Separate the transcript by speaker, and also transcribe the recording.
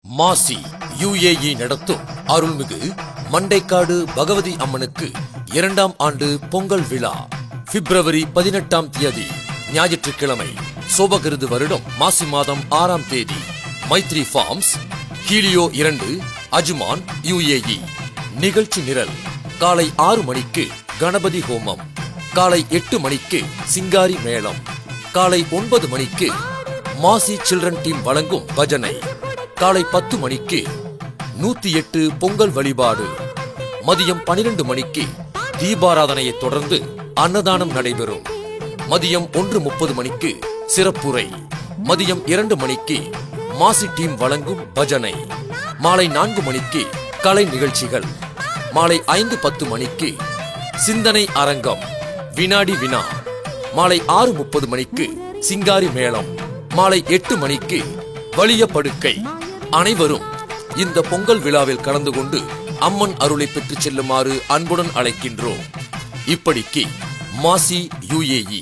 Speaker 1: மாசி UAE நடத்தும் அருள்மிகு மண்டைக்காடு பகவதி அம்மனுக்கு 2ஆம் ஆண்டு பொங்கல் விழா பிப்ரவரி 18ஆம் தேதி ஞாயிற்றுக்கிழமை சோபகிருது வருடம் மாசி மாதம் 6ஆம் தேதி Maitri farms Helio 2 Ajman UAE. நிகழ்ச்சி நிரல் காலை 6 மணிக்கு கணபதி ஹோமம், காலை 8 மணிக்கு சிங்காரி மேளம், காலை 9 மணிக்கு மாசி சில்ட்ரன் டீம் வழங்கும் பஜனை, காலை 10 மணிக்கு 108 பொங்கல் வழிபாடு, மதியம் 12 மணிக்கு தீபாராதனையை தொடர்ந்து அன்னதானம் நடைபெறும். மதியம் 1:30 மணிக்கு சிறப்புரை, மதியம் 2 மணிக்கு மாசி டீம் வழங்கும் பஜனை, மாலை 4 மணிக்கு கலை நிகழ்ச்சிகள், மாலை 5:10 மணிக்கு சிந்தனை அரங்கம் வினாடி வினா, மாலை 6:30 மணிக்கு சிங்காரி மேளம், மாலை 8 மணிக்கு வலிய படுக்கை. அனைவரும் இந்த பொங்கல் விழாவில் கலந்து கொண்டு அம்மன் அருளை பெற்றுச் செல்லுமாறு அன்புடன் அழைக்கின்றோம். இப்படிக்கு மாசி UAE.